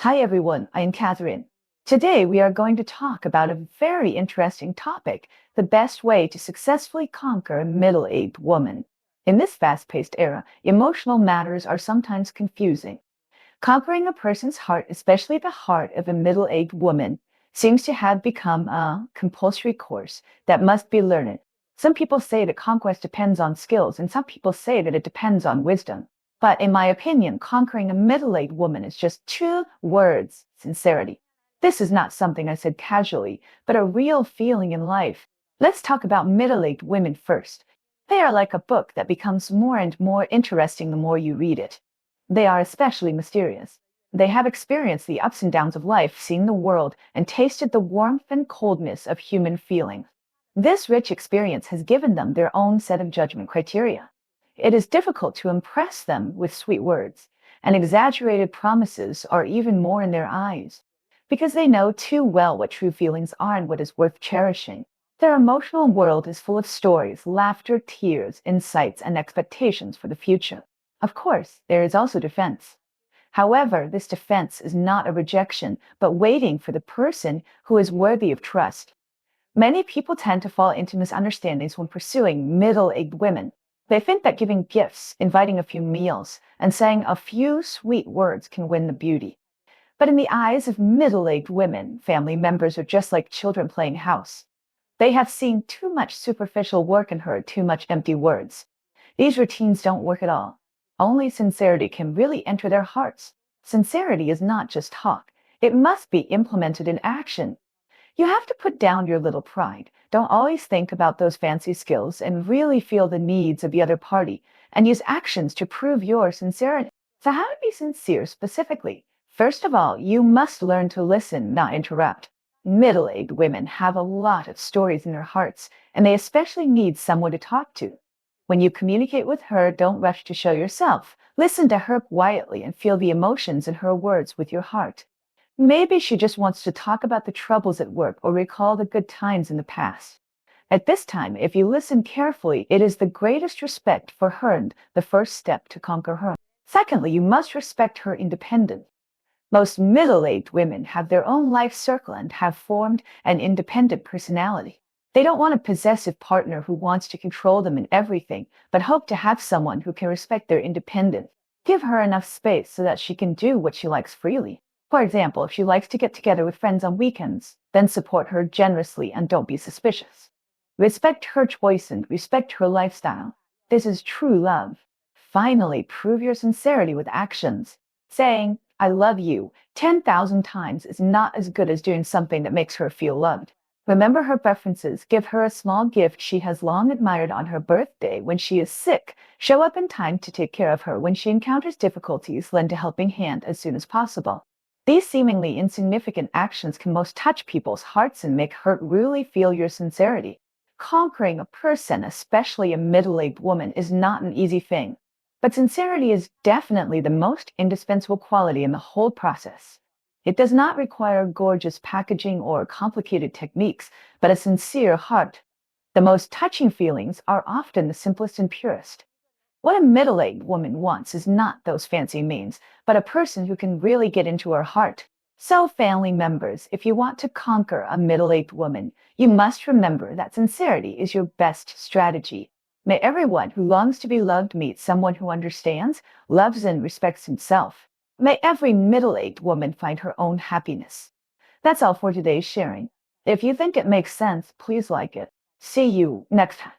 Hi everyone, I am Catherine. Today we are going to talk about a very interesting topic, the best way to successfully conquer a middle-aged woman. In this fast-paced era, emotional matters are sometimes confusing. Conquering a person's heart, especially the heart of a middle-aged woman, seems to have become a compulsory course that must be learned. Some people say that conquest depends on skills, and some people say that it depends on wisdom. But in my opinion, conquering a middle-aged woman is just two words: sincerity. This is not something I said casually, but a real feeling in life. Let's talk about middle-aged women first. They are like a book that becomes more and more interesting the more you read it. They are especially mysterious. They have experienced the ups and downs of life, seen the world, and tasted the warmth and coldness of human feelings. This rich experience has given them their own set of judgment criteria. It is difficult to impress them with sweet words, and exaggerated promises are even more in their eyes, because they know too well what true feelings are and what is worth cherishing. Their emotional world is full of stories, laughter, tears, insights, and expectations for the future. Of course, there is also defense. However, this defense is not a rejection, but waiting for the person who is worthy of trust. Many people tend to fall into misunderstandings when pursuing middle-aged women. They think that giving gifts, inviting a few meals, and saying a few sweet words can win the beauty. But in the eyes of middle-aged women, family members are just like children playing house. They have seen too much superficial work and heard too much empty words. These routines don't work at all. Only sincerity can really enter their hearts. Sincerity is not just talk. It must be implemented in action. You have to put down your little pride. Don't always think about those fancy skills and really feel the needs of the other party and use actions to prove your sincerity. So how to be sincere specifically? First of all, you must learn to listen, not interrupt. Middle-aged women have a lot of stories in their hearts, and they especially need someone to talk to. When you communicate with her, don't rush to show yourself. Listen to her quietly and feel the emotions in her words with your heart. Maybe she just wants to talk about the troubles at work or recall the good times in the past. At this time, if you listen carefully, it is the greatest respect for her and the first step to conquer her. Secondly, you must respect her independence. Most middle-aged women have their own life circle and have formed an independent personality. They don't want a possessive partner who wants to control them in everything, but hope to have someone who can respect their independence. Give her enough space so that she can do what she likes freely. For example, if she likes to get together with friends on weekends, then support her generously and don't be suspicious. Respect her choice and respect her lifestyle. This is true love. Finally, prove your sincerity with actions. Saying, I love you 10,000 times is not as good as doing something that makes her feel loved. Remember her preferences. Give her a small gift she has long admired on her birthday when she is sick. Show up in time to take care of her when she encounters difficulties. Lend a helping hand as soon as possible. These seemingly insignificant actions can most touch people's hearts and make her really feel your sincerity. Conquering a person, especially a middle-aged woman, is not an easy thing. But sincerity is definitely the most indispensable quality in the whole process. It does not require gorgeous packaging or complicated techniques, but a sincere heart. The most touching feelings are often the simplest and purest. What a middle-aged woman wants is not those fancy means, but a person who can really get into her heart. So, family members, if you want to conquer a middle-aged woman, you must remember that sincerity is your best strategy. May everyone who longs to be loved meet someone who understands, loves, and respects himself. May every middle-aged woman find her own happiness. That's all for today's sharing. If you think it makes sense, please like it. See you next time.